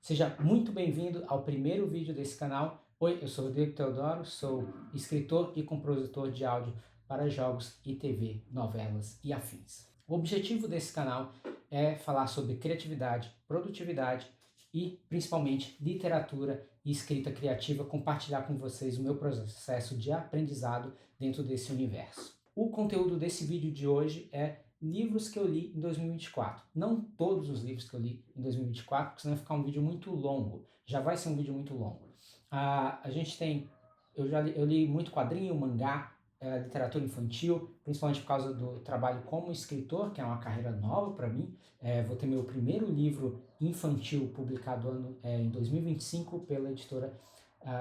Seja muito bem-vindo ao primeiro vídeo desse canal. Oi, eu sou o Rodrigo Teodoro, sou escritor e compositor de áudio para jogos e TV, novelas e afins. O objetivo desse canal é falar sobre criatividade, produtividade e principalmente literatura e escrita criativa, compartilhar com vocês o meu processo de aprendizado dentro desse universo. O conteúdo desse vídeo de hoje é livros que eu li em 2024. Não todos os livros que eu li em 2024, porque senão vai ficar um vídeo muito longo. Já vai ser um vídeo muito longo. Eu li muito quadrinho, mangá, literatura infantil, principalmente por causa do trabalho como escritor, que é uma carreira nova para mim. Vou ter meu primeiro livro infantil publicado em 2025 pela editora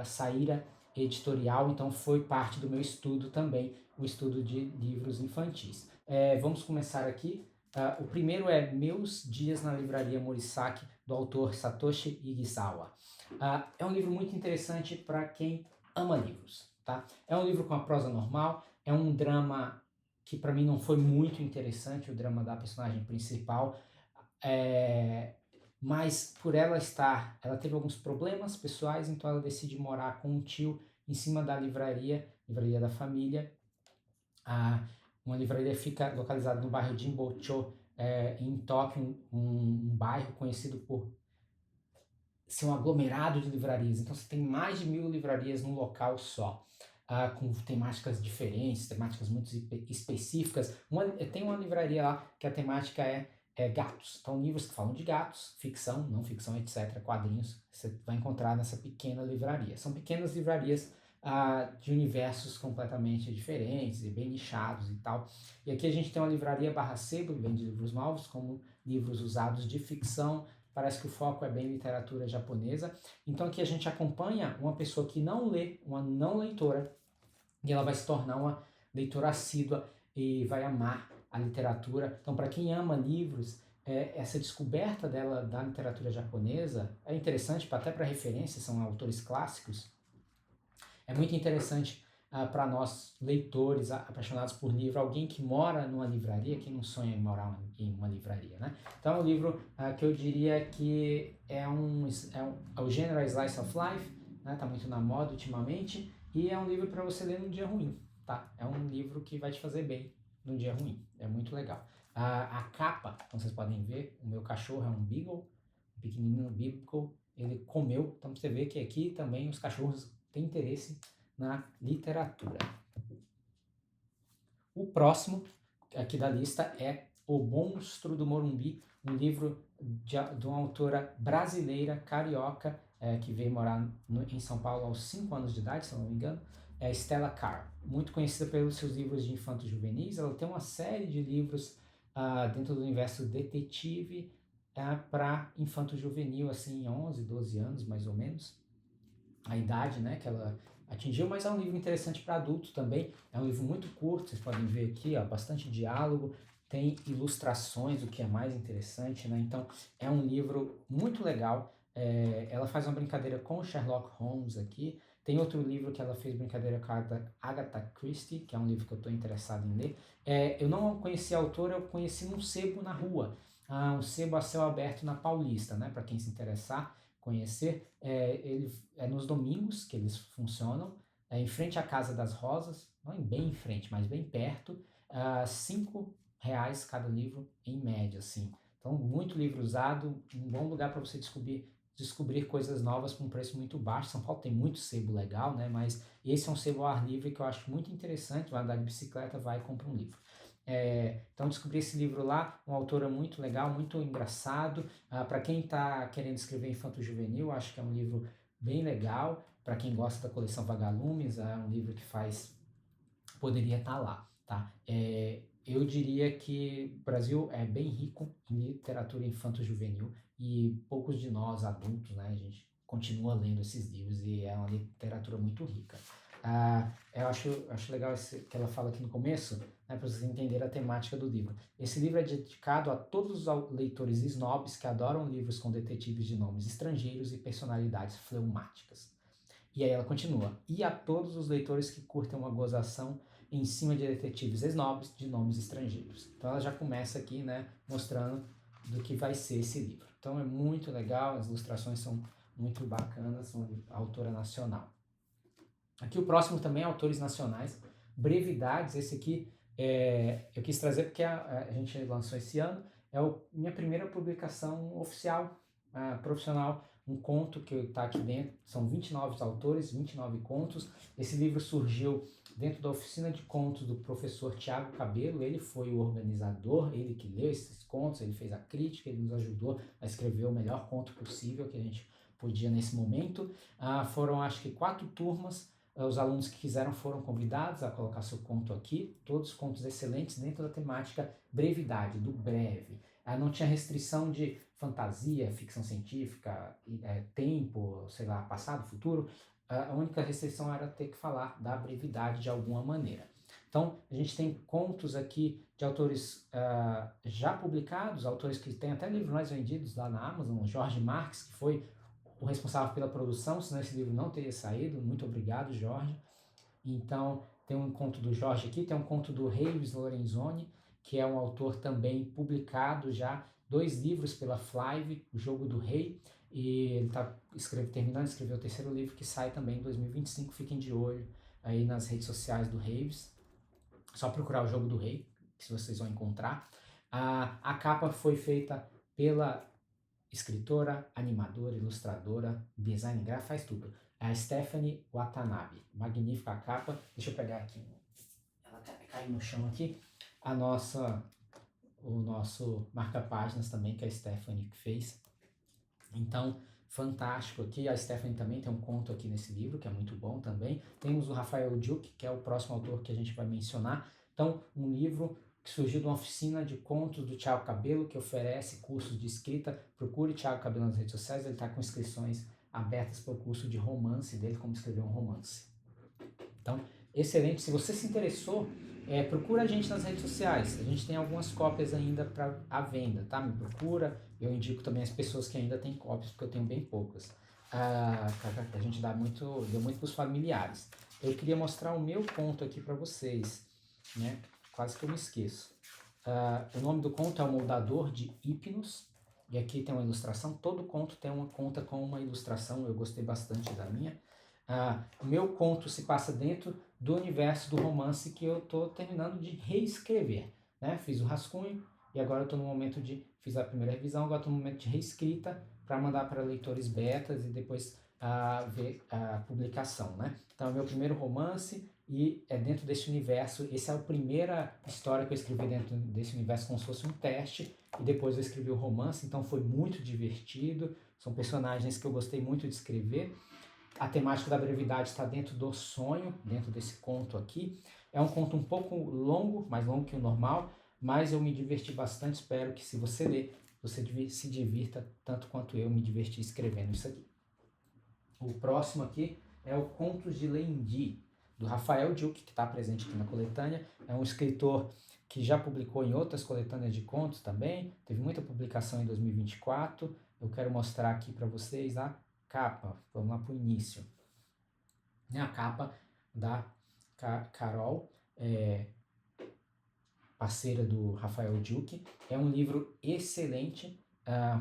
Saíra Editorial, então foi parte do meu estudo também, o estudo de livros infantis. Vamos começar aqui. O primeiro é Meus Dias na Livraria Morisaki, do autor Satoshi Igisawa. É um livro muito interessante para quem ama livros, tá? É um livro com a prosa normal, é um drama que para mim não foi muito interessante, o drama da personagem principal, mas por ela teve alguns problemas pessoais, então ela decide morar com um tio em cima da livraria da família. Uma livraria fica localizada no bairro Jinbocho, em Tóquio, um bairro conhecido por ser um aglomerado de livrarias. Então você tem mais de 1000 livrarias num local só, com temáticas diferentes, temáticas muito específicas. Tem uma livraria lá que a temática é gatos. Então livros que falam de gatos, ficção, não ficção, etc., quadrinhos, você vai encontrar nessa pequena livraria. São pequenas livrarias de universos completamente diferentes e bem nichados e tal. E aqui a gente tem uma livraria Barra Sebo, que vende livros novos, como livros usados de ficção. Parece que o foco é bem literatura japonesa. Então aqui a gente acompanha uma pessoa que não lê, uma não leitora, e ela vai se tornar uma leitora assídua e vai amar a literatura. Então, para quem ama livros, essa descoberta dela da literatura japonesa é interessante, até para referência, são autores clássicos. É muito interessante para nós, leitores, apaixonados por livro, alguém que mora numa livraria, quem não sonha em morar em uma livraria, né? Então é um livro que eu diria que o gênero é Slice of Life, né? Tá muito na moda ultimamente, e é um livro para você ler num dia ruim, tá? É um livro que vai te fazer bem num dia ruim, é muito legal. A capa, como vocês podem ver, o meu cachorro é um Beagle, um pequenininho Beagle, ele comeu, então você vê que aqui também os cachorros têm interesse na literatura. O próximo aqui da lista é O Monstro do Morumbi, um livro de uma autora brasileira, carioca, que veio morar em São Paulo aos 5 anos de idade, se não me engano, é Stella Carr, muito conhecida pelos seus livros de infantos juvenis. Ela tem uma série de livros dentro do universo detetive para infanto juvenil, assim, 11, 12 anos mais ou menos, a idade, né, que ela atingiu, mas é um livro interessante para adulto também. É um livro muito curto, vocês podem ver aqui, ó, bastante diálogo, tem ilustrações, o que é mais interessante, né? Então é um livro muito legal. Ela faz uma brincadeira com o Sherlock Holmes aqui. Tem outro livro que ela fez brincadeira com a Agatha Christie, que é um livro que eu estou interessado em ler. Eu não conheci a autora, eu conheci num sebo na rua, um sebo a céu aberto na Paulista, né? Para quem se interessar conhecer, ele é nos domingos que eles funcionam, em frente à Casa das Rosas, não bem em frente, mas bem perto, R$ 5 cada livro em média, assim. Então, muito livro usado, um bom lugar para você descobrir coisas novas com um preço muito baixo. São Paulo tem muito sebo legal, né? Mas esse é um sebo ao ar livre que eu acho muito interessante. Vai andar de bicicleta, vai e compra um livro. Então descobri esse livro lá, uma autora muito legal, muito engraçado. Para quem está querendo escrever infanto juvenil, acho que é um livro bem legal. Para quem gosta da coleção Vagalumes, é um livro que poderia estar lá, tá? Eu diria que o Brasil é bem rico em literatura infanto juvenil e poucos de nós adultos, né, a gente continua lendo esses livros e é uma literatura muito rica. Eu acho legal que ela fala aqui no começo, né, para vocês entenderem a temática do livro. Esse livro é dedicado a todos os leitores snobs que adoram livros com detetives de nomes estrangeiros e personalidades fleumáticas. E aí ela continua. E a todos os leitores que curtem uma gozação em cima de detetives snobs de nomes estrangeiros. Então ela já começa aqui, né, mostrando do que vai ser esse livro. Então é muito legal, as ilustrações são muito bacanas, uma autora nacional. Aqui o próximo também é autores nacionais, Brevidades, esse aqui eu quis trazer porque a gente lançou esse ano, minha primeira publicação oficial, profissional, um conto que está aqui dentro, são 29 autores, 29 contos. Esse livro surgiu dentro da oficina de contos do professor Tiago Cabelo, ele foi o organizador, ele que leu esses contos, ele fez a crítica, ele nos ajudou a escrever o melhor conto possível que a gente podia nesse momento. Foram acho que 4 turmas, os alunos que quiseram foram convidados a colocar seu conto aqui, todos contos excelentes dentro da temática brevidade, do breve. Não tinha restrição de fantasia, ficção científica, tempo, sei lá, passado, futuro. A única restrição era ter que falar da brevidade de alguma maneira. Então, a gente tem contos aqui de autores já publicados, autores que têm até livros mais vendidos lá na Amazon, o Jorge Marques, que foi o responsável pela produção, senão esse livro não teria saído. Muito obrigado, Jorge. Então, tem um conto do Jorge aqui, tem um conto do Reives Lorenzoni, que é um autor também publicado já, 2 livros pela Flive, O Jogo do Rei, e ele está terminando de escrever o 3º livro, que sai também em 2025, fiquem de olho aí nas redes sociais do Reives, só procurar O Jogo do Rei, que vocês vão encontrar. A capa foi feita pela escritora, animadora, ilustradora, design gráfico, faz tudo. É a Stephanie Watanabe. Magnífica a capa. Deixa eu pegar aqui. Ela caiu no chão aqui. O nosso marca-páginas também, que a Stephanie fez. Então, fantástico aqui. A Stephanie também tem um conto aqui nesse livro, que é muito bom também. Temos o Rafael Duke, que é o próximo autor que a gente vai mencionar. Então, um livro que surgiu de uma oficina de contos do Tiago Cabelo, que oferece cursos de escrita. Procure Tiago Cabelo nas redes sociais, ele está com inscrições abertas para o curso de romance dele, como escrever um romance. Então, excelente. Se você se interessou, procura a gente nas redes sociais. A gente tem algumas cópias ainda à venda, tá? Me procura. Eu indico também as pessoas que ainda têm cópias, porque eu tenho bem poucas. A gente deu muito para os familiares. Eu queria mostrar o meu conto aqui para vocês, né? Quase que eu me esqueço. O nome do conto é O Moldador de Hipnos, e aqui tem uma ilustração. Todo conto conta com uma ilustração, eu gostei bastante da minha. O meu conto se passa dentro do universo do romance que eu estou terminando de reescrever, né? Fiz o rascunho e agora eu estou no momento fiz a primeira revisão, agora estou no momento de reescrita para mandar para leitores betas e depois ver a publicação, né? Então é o meu primeiro romance e é dentro desse universo. Essa é a primeira história que eu escrevi dentro desse universo como se fosse um teste, e depois eu escrevi o romance, então foi muito divertido. São personagens que eu gostei muito de escrever. A temática da brevidade está dentro do sonho, dentro desse conto aqui. É um conto um pouco longo, mais longo que o normal, mas eu me diverti bastante. Espero que, se você ler, você se divirta tanto quanto eu me diverti escrevendo isso aqui. O próximo aqui é o Contos de Lendi, do Rafael Duke, que está presente aqui na coletânea. É um escritor que já publicou em outras coletâneas de contos também, teve muita publicação em 2024. Eu quero mostrar aqui para vocês a capa. Vamos lá para o início. A capa da Carol, parceira do Rafael Duke. É um livro excelente,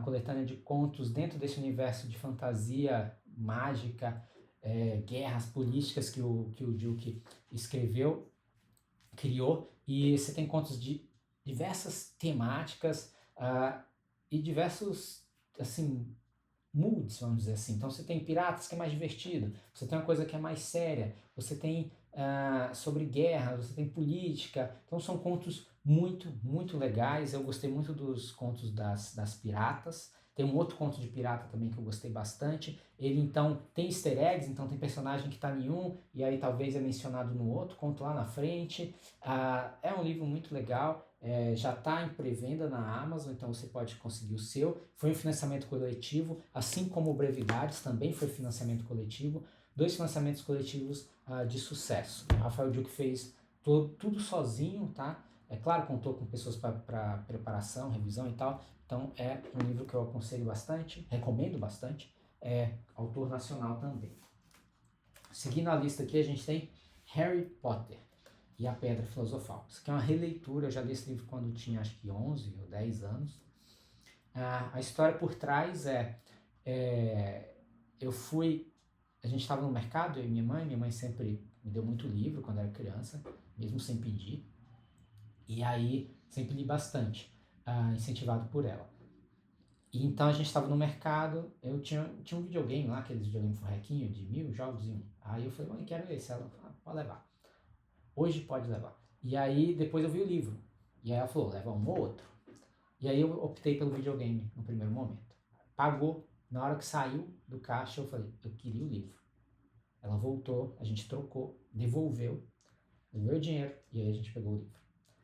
coletânea de contos dentro desse universo de fantasia mágica, guerras políticas que o Duke criou, e você tem contos de diversas temáticas e diversos, assim, moods, vamos dizer assim. Então você tem piratas, que é mais divertido, você tem uma coisa que é mais séria, você tem sobre guerra, você tem política. Então são contos muito, muito legais. Eu gostei muito dos contos das piratas. Tem um outro conto de pirata também que eu gostei bastante. Ele, então, tem easter eggs, então tem personagem que está em um e aí talvez é mencionado no outro conto lá na frente. É um livro muito legal. Já está em pré-venda na Amazon, então você pode conseguir o seu. Foi um financiamento coletivo, assim como o Brevidades também foi financiamento coletivo. 2 financiamentos coletivos de sucesso. O Rafael Duke fez tudo sozinho, tá? É claro, contou com pessoas para preparação, revisão e tal. Então é um livro que eu aconselho bastante, recomendo bastante. É autor nacional também. Seguindo a lista aqui, a gente tem Harry Potter e a Pedra Filosofal. Isso aqui é uma releitura, eu já li esse livro quando tinha acho que 11 ou 10 anos. A história por trás é eu fui, a gente estava no mercado, eu e minha mãe sempre me deu muito livro quando era criança, mesmo sem pedir, e aí sempre li bastante, incentivado por ela. E então a gente estava no mercado, tinha um videogame lá, aqueles videogame forrequinho de 1000 jogos em um. Aí eu falei, mãe, quero esse. Ela falou, pode levar. Hoje pode levar. E aí depois eu vi o livro. E aí ela falou, leva um ou outro. E aí eu optei pelo videogame no primeiro momento. Pagou. Na hora que saiu do caixa eu falei, eu queria o livro. Ela voltou, a gente trocou, devolveu o dinheiro e aí a gente pegou o livro.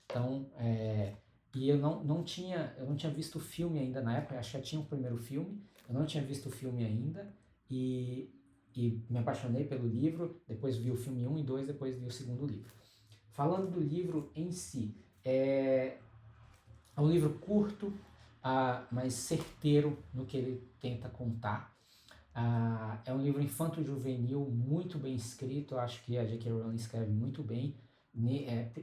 Então, e eu não tinha visto o filme ainda na época, acho que já tinha o primeiro filme, eu não tinha visto o filme ainda e, e me apaixonei pelo livro, depois vi o filme 1 e 2, depois li o segundo livro. Falando do livro em si, é um livro curto, mas certeiro no que ele tenta contar. É um livro infanto-juvenil muito bem escrito, eu acho que a J.K. Rowling escreve muito bem.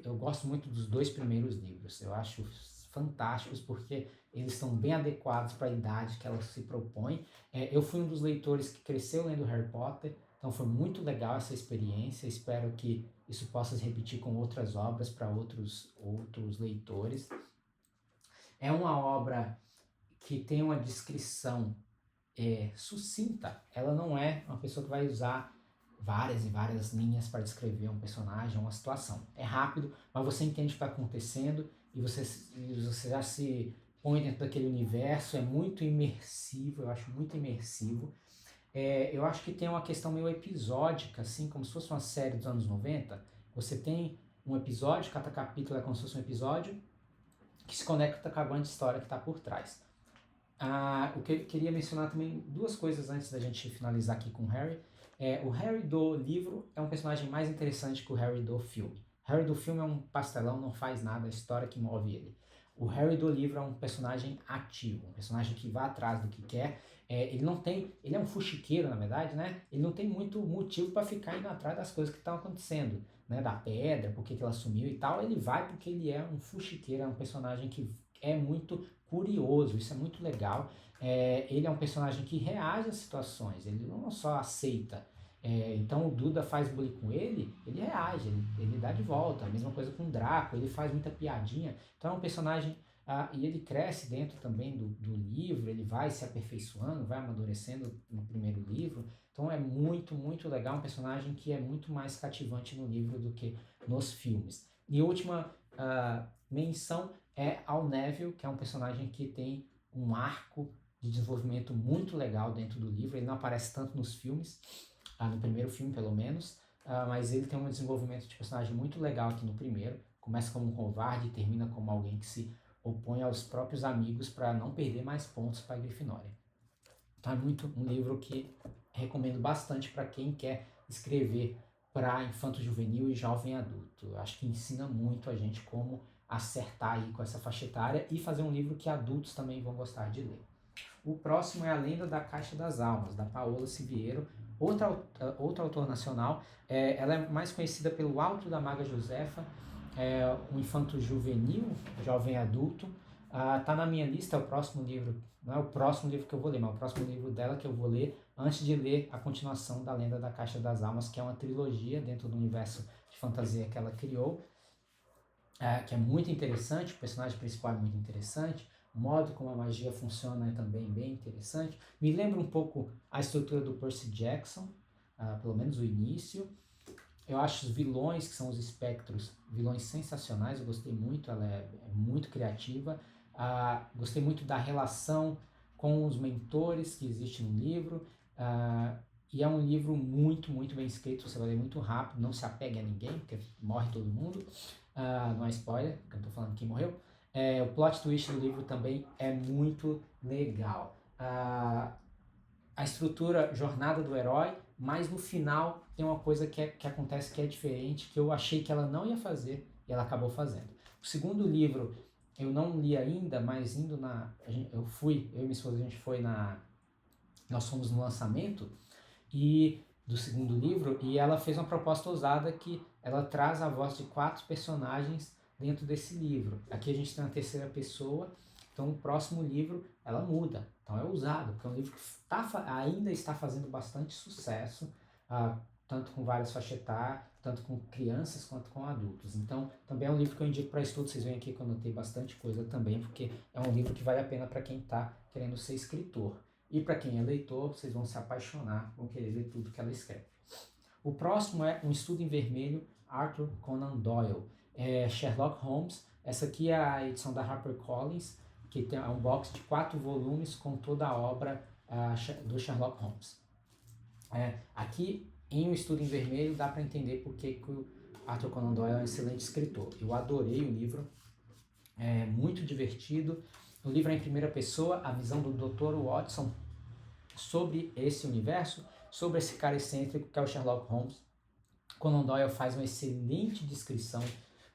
Eu gosto muito dos 2 primeiros livros, eu acho fantásticos porque eles são bem adequados para a idade que ela se propõe. Eu fui um dos leitores que cresceu lendo Harry Potter, então foi muito legal essa experiência, espero que isso possa se repetir com outras obras para outros leitores. É uma obra que tem uma descrição sucinta, ela não é uma pessoa que vai usar várias e várias linhas para descrever um personagem, uma situação. É rápido, mas você entende o que está acontecendo e você já se põe dentro daquele universo, é muito imersivo, eu acho muito imersivo. Eu acho que tem uma questão meio episódica, assim, como se fosse uma série dos anos 90. Você tem um episódio, cada capítulo é como se fosse um episódio, que se conecta com a grande história que está por trás. O que eu queria mencionar também, 2 coisas antes da gente finalizar aqui com o Harry. O Harry do livro é um personagem mais interessante que o Harry do filme. O Harry do filme é um pastelão, não faz nada, é a história que move ele. O Harry do livro é um personagem ativo, um personagem que vai atrás do que quer. Ele é um fuxiqueiro, na verdade, né? Ele não tem muito motivo para ficar indo atrás das coisas que estão acontecendo, né? Da pedra, por que ela sumiu e tal. Ele vai porque ele é um fuxiqueiro, é um personagem que é muito curioso, isso é muito legal. Ele é um personagem que reage às situações, ele não só aceita. Então o Duda faz bullying com ele reage, ele dá de volta. A mesma coisa com o Draco, ele faz muita piadinha. Então é um personagem, e ele cresce dentro também do livro, ele vai se aperfeiçoando, vai amadurecendo no primeiro livro. Então é muito, muito legal, um personagem que é muito mais cativante no livro do que nos filmes. E última menção ao Neville, que é um personagem que tem um arco de desenvolvimento muito legal dentro do livro. Ele não aparece tanto nos filmes, no primeiro filme pelo menos, mas ele tem um desenvolvimento de personagem muito legal aqui no primeiro. Começa como um covarde e termina como alguém que se opõe aos próprios amigos para não perder mais pontos para a Grifinória. Então é muito um livro que recomendo bastante para quem quer escrever para infanto-juvenil e jovem adulto. Eu acho que ensina muito a gente como acertar aí com essa faixa etária e fazer um livro que adultos também vão gostar de ler. O próximo é A Lenda da Caixa das Almas, da Paola Siviero, outra autora nacional. Ela é mais conhecida pelo Alto da Maga Josefa, um infanto-juvenil, jovem adulto. Tá na minha lista, é o próximo livro, não é o próximo livro que eu vou ler, mas é o próximo livro dela que eu vou ler antes de ler a continuação da Lenda da Caixa das Almas, que é uma trilogia dentro do universo de fantasia que ela criou, que é muito interessante, o personagem principal é muito interessante, o modo como a magia funciona é também bem interessante. Me lembra um pouco a estrutura do Percy Jackson, pelo menos o início. Eu acho os vilões, que são os espectros, vilões sensacionais, eu gostei muito, ela é muito criativa. Gostei muito da relação com os mentores que existe no livro. E é um livro muito, muito bem escrito, você vai ler muito rápido, não se apegue a ninguém, porque morre todo mundo. Não é spoiler, que eu tô falando quem morreu. O plot twist do livro também é muito legal. A estrutura jornada do herói, mas no final tem uma coisa que acontece que é diferente, que eu achei que ela não ia fazer e ela acabou fazendo. O segundo livro eu não li ainda, mas eu e minha esposa, a gente foi nós fomos no lançamento do segundo livro, e ela fez uma proposta ousada que ela traz a voz de 4 personagens dentro desse livro. Aqui a gente tem uma terceira pessoa, Então o próximo livro ela muda, então é ousado, porque é um livro que ainda está fazendo bastante sucesso, tanto com várias faixas etárias, tanto com crianças quanto com adultos. Então também é um livro que eu indico para estudo. Vocês veem aqui que eu anotei bastante coisa também, porque é um livro que vale a pena para quem está querendo ser escritor. E para quem é leitor, vocês vão se apaixonar, vão querer ler tudo que ela escreve. O próximo é Um Estudo em Vermelho, Arthur Conan Doyle. Sherlock Holmes. Essa aqui é a edição da HarperCollins, que tem um box de 4 volumes com toda a obra do Sherlock Holmes. Aqui, em Um Estudo em Vermelho, dá para entender porque que o Arthur Conan Doyle é um excelente escritor. Eu adorei o livro, é muito divertido. O livro é em primeira pessoa, a visão do Dr. Watson sobre esse universo, sobre esse cara excêntrico que é o Sherlock Holmes. Conan Doyle faz uma excelente descrição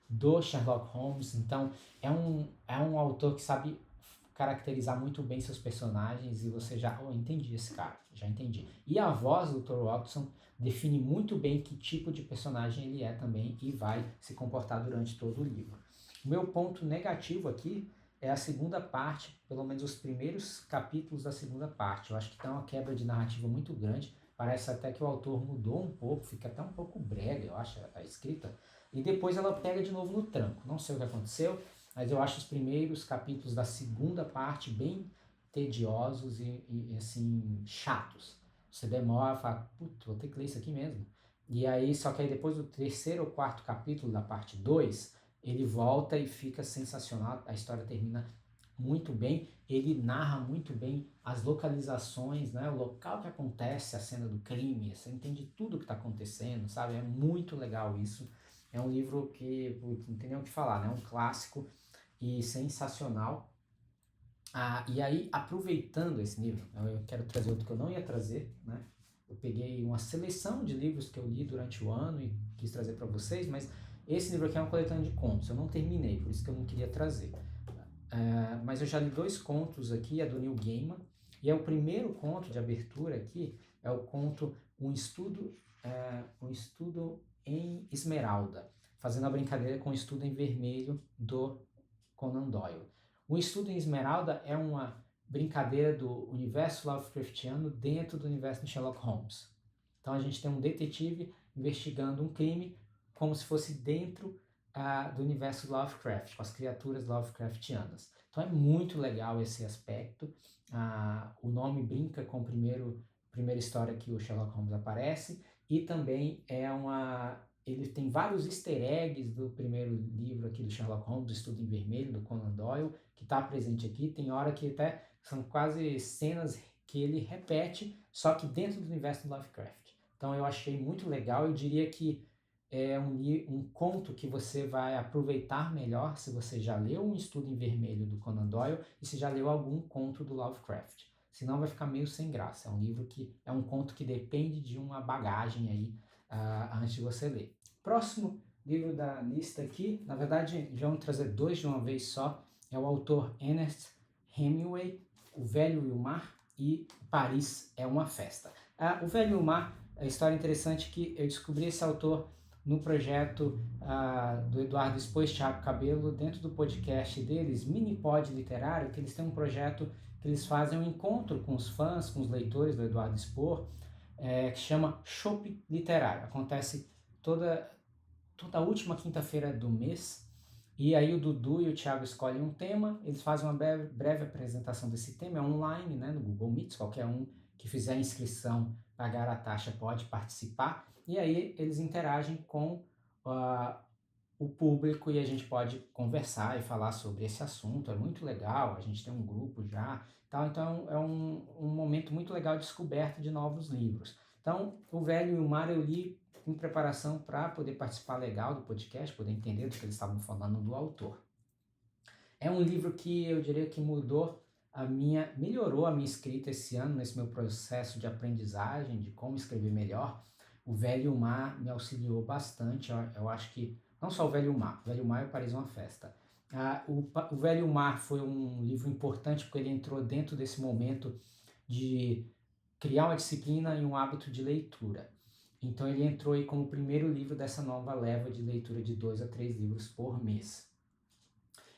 do Sherlock Holmes, então é um autor que sabe caracterizar muito bem seus personagens e você já, entendi esse cara, já entendi. E a voz do Dr. Watson define muito bem que tipo de personagem ele é também e vai se comportar durante todo o livro. O meu ponto negativo aqui é a segunda parte, pelo menos os primeiros capítulos da segunda parte. Eu acho que tem uma quebra de narrativa muito grande, parece até que o autor mudou um pouco, fica até um pouco brega, eu acho, a escrita, e depois ela pega de novo no tranco. Não sei o que aconteceu, mas eu acho os primeiros capítulos da segunda parte bem tediosos e assim, chatos. Você demora e fala, putz, vou ter que ler isso aqui mesmo. E aí, só que aí depois do terceiro ou quarto capítulo da parte 2, ele volta e fica sensacional, a história termina muito bem, ele narra muito bem as localizações, né, o local que acontece a cena do crime, você entende tudo o que está acontecendo, sabe? É muito legal isso. É um livro que não tem nem o que falar, né? Um clássico e sensacional. E aí, aproveitando esse livro, eu quero trazer outro que eu não ia trazer, né? Eu peguei uma seleção de livros que eu li durante o ano e quis trazer para vocês, mas esse livro aqui é uma coletânea de contos, eu não terminei, por isso que eu não queria trazer. Mas eu já li 2 contos aqui, é do Neil Gaiman, e é o primeiro conto de abertura aqui, é o conto Um Estudo em Esmeralda, fazendo a brincadeira com o Estudo em Vermelho do Conan Doyle. O Estudo em Esmeralda é uma brincadeira do universo Lovecraftiano dentro do universo de Sherlock Holmes. Então a gente tem um detetive investigando um crime como se fosse dentro do universo Lovecraft, com as criaturas Lovecraftianas. Então é muito legal esse aspecto. O nome brinca com a primeira história que o Sherlock Holmes aparece, e também ele tem vários easter eggs do primeiro livro aqui do Sherlock Holmes, do Estudo em Vermelho, do Conan Doyle, que está presente aqui. Tem hora que até são quase cenas que ele repete, só que dentro do universo do Lovecraft. Então eu achei muito legal, eu diria que é um conto que você vai aproveitar melhor se você já leu Um Estudo em Vermelho do Conan Doyle e se já leu algum conto do Lovecraft. Senão vai ficar meio sem graça. É um livro que é um conto que depende de uma bagagem aí antes de você ler. Próximo livro da lista aqui, na verdade, já vamos trazer 2 de uma vez só, é o autor Ernest Hemingway, O Velho e o Mar e Paris é uma Festa. O Velho e o Mar, a história interessante que eu descobri esse autor no projeto do Eduardo Expo e Thiago Cabelo, dentro do podcast deles, Mini Pod Literário, que eles têm um projeto que eles fazem um encontro com os fãs, com os leitores do Eduardo Expo, que chama Chopp Literário. Acontece toda última quinta-feira do mês, e aí o Dudu e o Thiago escolhem um tema, eles fazem uma breve apresentação desse tema, é online, né, no Google Meets, qualquer um que fizer a inscrição, pagar a taxa pode participar, e aí eles interagem com o público e a gente pode conversar e falar sobre esse assunto, é muito legal, a gente tem um grupo já, então é um momento muito legal de descoberta de novos livros. Então, O Velho e o Mar eu li em preparação para poder participar legal do podcast, poder entender do que eles estavam falando do autor. É um livro que eu diria que melhorou a minha escrita esse ano, nesse meu processo de aprendizagem, de como escrever melhor. O Velho e o Mar me auxiliou bastante, eu acho que, não só O Velho e o Mar e o Paris é uma Festa. O Velho e o Mar foi um livro importante porque ele entrou dentro desse momento de criar uma disciplina e um hábito de leitura. Então ele entrou aí como o primeiro livro dessa nova leva de leitura de 2 a 3 livros por mês.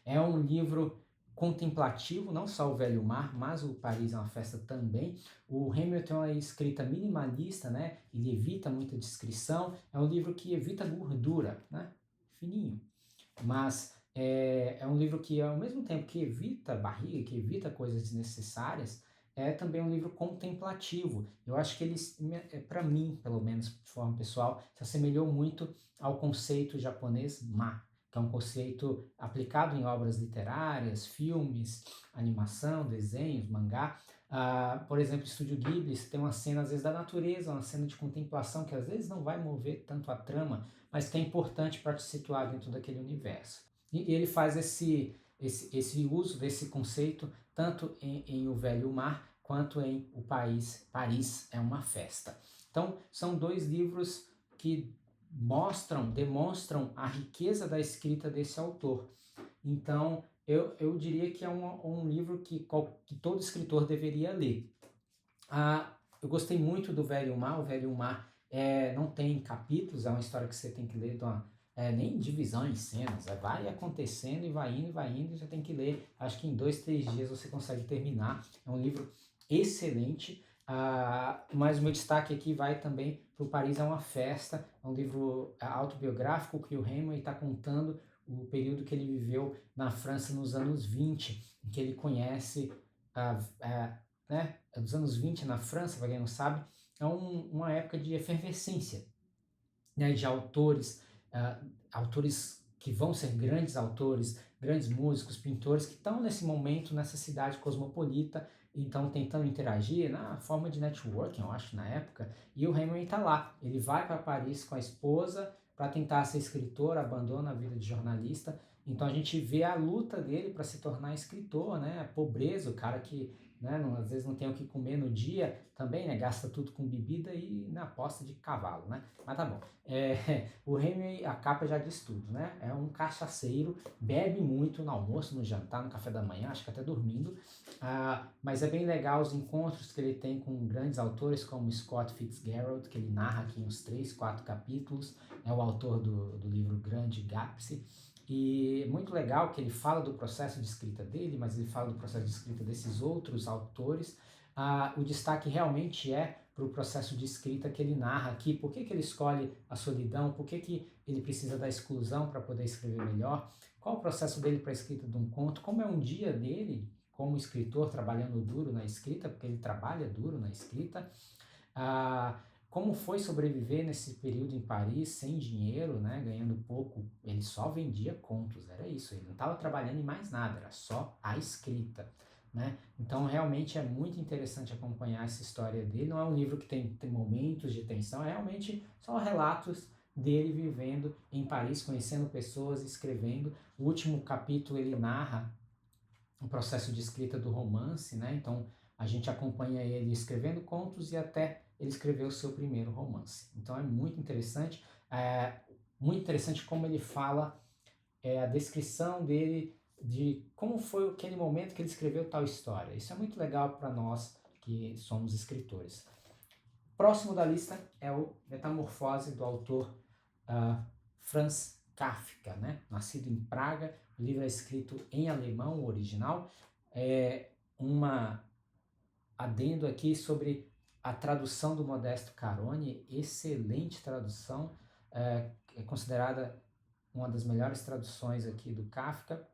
É um livro contemplativo, não só o Velho Mar, mas o Paris é uma Festa também. O Hamilton é escrita minimalista, né? Ele evita muita descrição, é um livro que evita gordura, né? Fininho. Mas é um livro que, ao mesmo tempo que evita barriga, que evita coisas desnecessárias, é também um livro contemplativo. Eu acho que ele, para mim, pelo menos de forma pessoal, se assemelhou muito ao conceito japonês Ma, que é um conceito aplicado em obras literárias, filmes, animação, desenhos, mangá. Por exemplo, Estúdio Ghibli tem uma cena, às vezes, da natureza, uma cena de contemplação, que às vezes não vai mover tanto a trama, mas que é importante para te situar dentro daquele universo. E ele faz esse uso desse conceito tanto em O Velho Mar quanto em O Paris é uma Festa. Então, são dois livros que demonstram a riqueza da escrita desse autor. Então, eu diria que é um livro que todo escritor deveria ler. Eu gostei muito do Velho Mar. O Velho Mar não tem capítulos, é uma história que você tem que ler nem divisão em cenas, vai acontecendo e vai indo, e você tem que ler. Acho que em 2, 3 dias você consegue terminar. É um livro excelente. Mas o meu destaque aqui vai também para o Paris é uma Festa. É um livro autobiográfico que o Hemingway está contando o período que ele viveu na França nos anos 20, em que ele conhece né, dos anos 20 na França, para quem não sabe, é uma época de efervescência, né, de autores que vão ser grandes autores, grandes músicos, pintores, que estão nesse momento, nessa cidade cosmopolita, então tentando interagir na forma de networking, eu acho, na época, e o Hemingway está lá, ele vai para Paris com a esposa para tentar ser escritor, abandona a vida de jornalista, então a gente vê a luta dele para se tornar escritor, né, a pobreza, o cara que às vezes não tem o que comer no dia também, né? Gasta tudo com bebida e na aposta de cavalo, né? Mas tá bom. O Hemingway, a capa já diz tudo, né? É um cachaceiro, bebe muito no almoço, no jantar, no café da manhã, acho que até dormindo. Mas é bem legal os encontros que ele tem com grandes autores como Scott Fitzgerald, que ele narra aqui uns 3, 4 capítulos. É o autor do livro Grande Gatsby. E é muito legal que ele fala do processo de escrita dele, mas ele fala do processo de escrita desses outros autores. O destaque realmente é para o processo de escrita que ele narra aqui. Por que ele escolhe a solidão? Por que ele precisa da exclusão para poder escrever melhor? Qual o processo dele para a escrita de um conto? Como é um dia dele como escritor trabalhando duro na escrita? Porque ele trabalha duro na escrita. Como foi sobreviver nesse período em Paris sem dinheiro, né, ganhando pouco? Ele só vendia contos, era isso, ele não estava trabalhando em mais nada, era só a escrita, né? Então realmente é muito interessante acompanhar essa história dele. Não é um livro que tem momentos de tensão, é realmente só relatos dele vivendo em Paris, conhecendo pessoas, escrevendo. O último capítulo ele narra o processo de escrita do romance, né? Então a gente acompanha ele escrevendo contos e até ele escreveu o seu primeiro romance. Então é muito interessante como ele fala a descrição dele de como foi aquele momento que ele escreveu tal história. Isso é muito legal para nós que somos escritores. Próximo da lista é o Metamorfose, do autor Franz Kafka, né? Nascido em Praga, o livro é escrito em alemão, o original. Adendo aqui sobre a tradução do Modesto Carone, excelente tradução, é considerada uma das melhores traduções aqui do Kafka,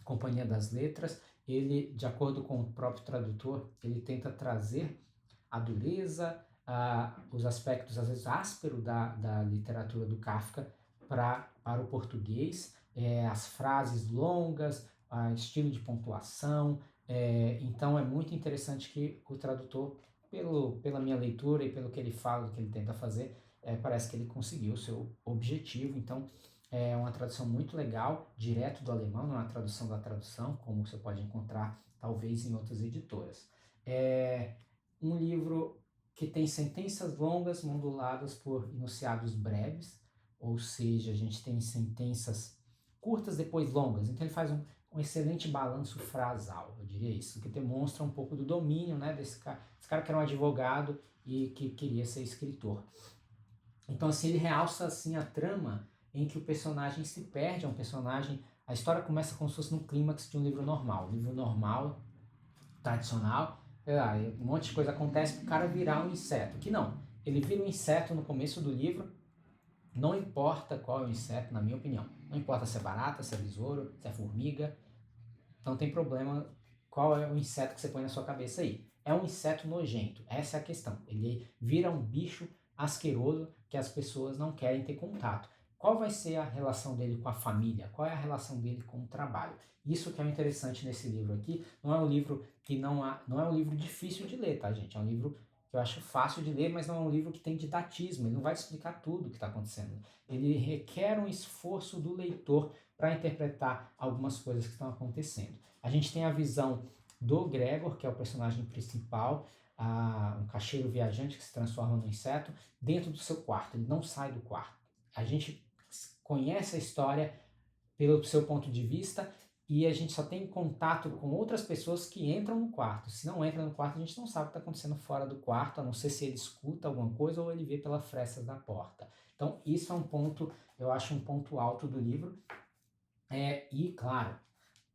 Companhia das Letras. Ele, de acordo com o próprio tradutor, ele tenta trazer a dureza, os aspectos às vezes ásperos da literatura do Kafka para o português, as frases longas, estilo de pontuação. Então é muito interessante que o tradutor, pela minha leitura e pelo que ele fala, do que ele tenta fazer, parece que ele conseguiu o seu objetivo. Então é uma tradução muito legal, direto do alemão, não é uma tradução da tradução, como você pode encontrar talvez em outras editoras. É um livro que tem sentenças longas moduladas por enunciados breves, ou seja, a gente tem sentenças curtas depois longas. Então ele faz um excelente balanço frasal, eu diria isso, que demonstra um pouco do domínio, né, desse cara que era um advogado e que queria ser escritor. Então assim, ele realça assim a trama em que o personagem se perde, é um personagem A história começa como se fosse no clímax de um livro normal, tradicional, um monte de coisa acontece para o cara virar um inseto. Que não, ele vira um inseto no começo do livro, não importa qual é o inseto, na minha opinião. Não importa se é barata, se é besouro, se é formiga, não tem problema qual é o inseto que você põe na sua cabeça aí. É um inseto nojento, essa é a questão. Ele vira um bicho asqueroso que as pessoas não querem ter contato. Qual vai ser a relação dele com a família? Qual é a relação dele com o trabalho? Isso que é o interessante nesse livro aqui. Não é um livro que não é um livro difícil de ler, tá, gente? É um livro que eu acho fácil de ler, mas não é um livro que tem didatismo. Ele não vai explicar tudo o que está acontecendo. Ele requer um esforço do leitor para interpretar algumas coisas que estão acontecendo. A gente tem a visão do Gregor, que é o personagem principal, um caixeiro viajante que se transforma no inseto, dentro do seu quarto. Ele não sai do quarto. A gente conhece a história pelo seu ponto de vista e a gente só tem contato com outras pessoas que entram no quarto. Se não entra no quarto, a gente não sabe o que está acontecendo fora do quarto, a não ser se ele escuta alguma coisa ou ele vê pela fresta da porta. Então, isso é um ponto, eu acho um ponto alto do livro. E, claro,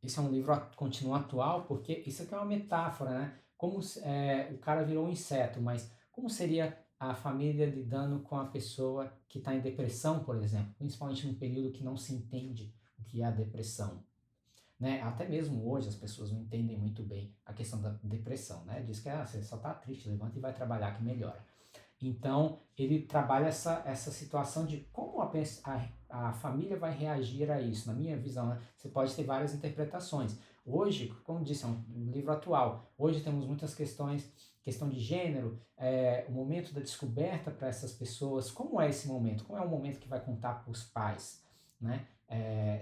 esse é um livro continua atual, porque isso aqui é uma metáfora, né? Como o cara virou um inseto, mas como seria a família lidando com a pessoa que está em depressão, por exemplo, principalmente num período que não se entende o que é a depressão, né? Até mesmo hoje as pessoas não entendem muito bem a questão da depressão, né? Diz que você só está triste, levanta e vai trabalhar que melhora. Então, ele trabalha essa situação de como a família vai reagir a isso. Na minha visão, né? Você pode ter várias interpretações. Hoje, como disse, é um livro atual. Hoje temos muitas questões, questão de gênero, o momento da descoberta para essas pessoas. Como é esse momento? Como é o momento que vai contar para os pais, né?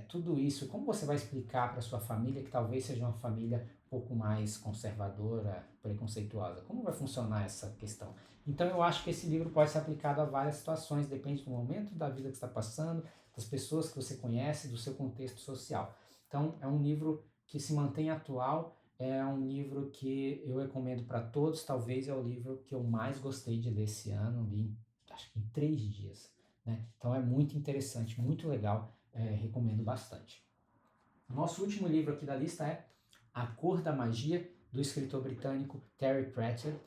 Tudo isso, como você vai explicar para sua família, que talvez seja uma família um pouco mais conservadora, preconceituosa? Como vai funcionar essa questão? Então eu acho que esse livro pode ser aplicado a várias situações, depende do momento da vida que está passando, das pessoas que você conhece, do seu contexto social. Então é um livro que se mantém atual, é um livro que eu recomendo para todos, talvez é o livro que eu mais gostei de ler esse ano, li acho que em 3 dias. Né? Então é muito interessante, muito legal, recomendo bastante. O nosso último livro aqui da lista é A Cor da Magia, do escritor britânico Terry Pratchett.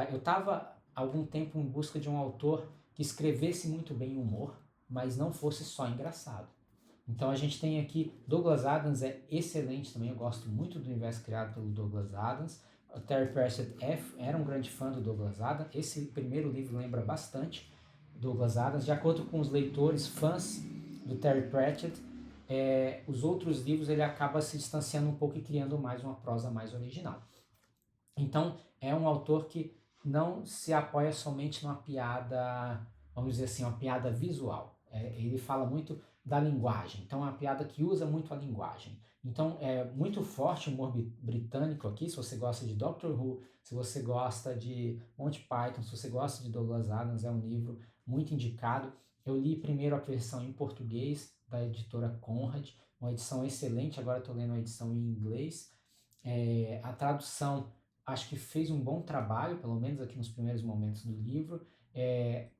Eu estava algum tempo em busca de um autor que escrevesse muito bem humor, mas não fosse só engraçado. Então a gente tem aqui Douglas Adams, é excelente também, eu gosto muito do universo criado pelo Douglas Adams. O Terry Pratchett era um grande fã do Douglas Adams, esse primeiro livro lembra bastante Douglas Adams. De acordo com os leitores, fãs do Terry Pratchett, os outros livros ele acaba se distanciando um pouco e criando mais uma prosa mais original. Então é um autor que não se apoia somente numa piada, vamos dizer assim, uma piada visual. Ele fala muito da linguagem, então é uma piada que usa muito a linguagem. Então é muito forte o humor britânico aqui, se você gosta de Doctor Who, se você gosta de Monty Python, se você gosta de Douglas Adams, é um livro muito indicado. Eu li primeiro a versão em português da editora Conrad, uma edição excelente, agora estou lendo a edição em inglês. A tradução acho que fez um bom trabalho, pelo menos aqui nos primeiros momentos do livro.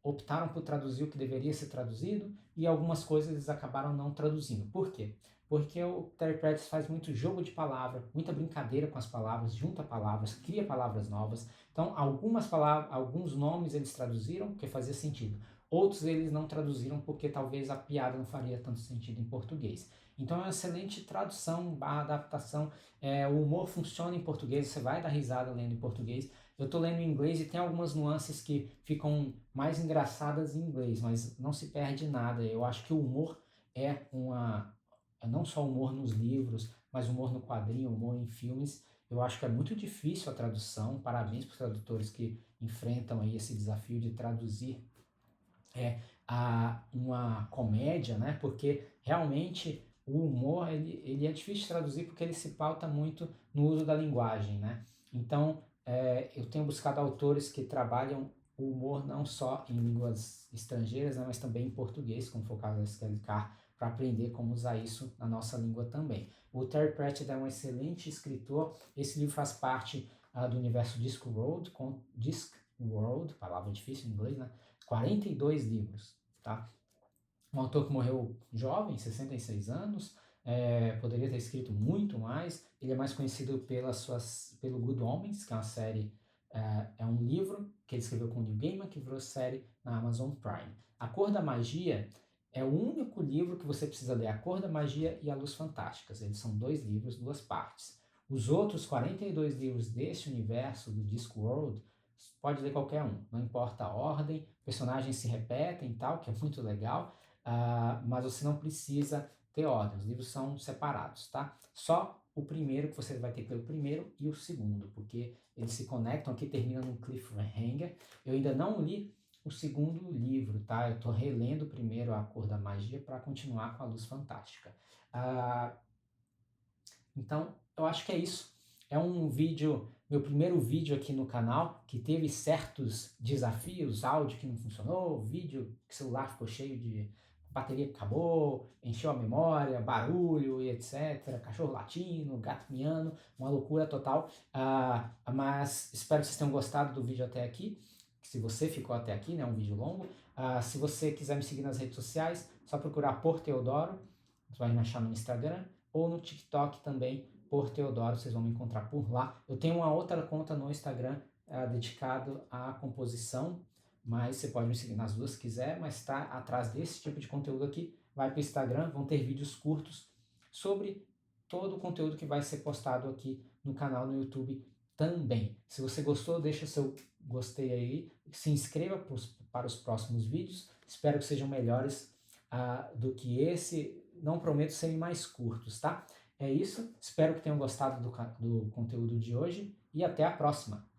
Optaram por traduzir o que deveria ser traduzido e algumas coisas eles acabaram não traduzindo. Por quê? Porque o Terry Pratchett faz muito jogo de palavra, muita brincadeira com as palavras, junta palavras, cria palavras novas. Então, algumas palavras, alguns nomes eles traduziram porque fazia sentido. Outros eles não traduziram porque talvez a piada não faria tanto sentido em português. Então é uma excelente tradução, adaptação. O humor funciona em português, você vai dar risada lendo em português. Eu estou lendo em inglês e tem algumas nuances que ficam mais engraçadas em inglês, mas não se perde nada. Eu acho que o humor não só humor nos livros, mas humor no quadrinho, humor em filmes. Eu acho que é muito difícil a tradução. Parabéns para os tradutores que enfrentam aí esse desafio de traduzir uma comédia, né? Porque realmente o humor ele é difícil de traduzir porque ele se pauta muito no uso da linguagem, né? Então eu tenho buscado autores que trabalham o humor não só em línguas estrangeiras, né, mas também em português, como foi o caso da Skelly Carr, para aprender como usar isso na nossa língua também. O Terry Pratchett é um excelente escritor. Esse livro faz parte do universo Discworld, palavra difícil em inglês, né? 42 livros, tá? Um autor que morreu jovem, 66 anos, poderia ter escrito muito mais. Ele é mais conhecido pelo Good Omens, que é uma série, é um livro que ele escreveu com o Neil Gaiman, que virou série na Amazon Prime. A Cor da Magia é o único livro que você precisa ler, A Cor da Magia e A Luz Fantásticas. Eles são 2 livros, 2 partes. Os outros 42 livros desse universo do Discworld, pode ler qualquer um, não importa a ordem, personagens se repetem e tal, que é muito legal, mas você não precisa ter ordem, os livros são separados, tá? Só o primeiro que você vai ter que ler o primeiro e o segundo, porque eles se conectam aqui, termina num cliffhanger. Eu ainda não li o segundo livro, tá? Eu tô relendo primeiro A Cor da Magia para continuar com A Luz Fantástica. Então, eu acho que é isso. É um vídeo, meu primeiro vídeo aqui no canal, que teve certos desafios, áudio que não funcionou, vídeo que o celular ficou cheio de bateria que acabou, encheu a memória, barulho e etc, cachorro latindo, gato miando, uma loucura total. Mas espero que vocês tenham gostado do vídeo até aqui. Se você ficou até aqui, né, um vídeo longo. Se você quiser me seguir nas redes sociais, só procurar por Teodoro, você vai me achar no Instagram, ou no TikTok também, por Teodoro, vocês vão me encontrar por lá. Eu tenho uma outra conta no Instagram dedicado à composição, mas você pode me seguir nas duas se quiser, mas está atrás desse tipo de conteúdo aqui. Vai para o Instagram, vão ter vídeos curtos sobre todo o conteúdo que vai ser postado aqui no canal no YouTube também. Se você gostou, deixa seu gostei aí, se inscreva para os próximos vídeos. Espero que sejam melhores do que esse. Não prometo serem mais curtos, tá? É isso. Espero que tenham gostado do conteúdo de hoje e até a próxima.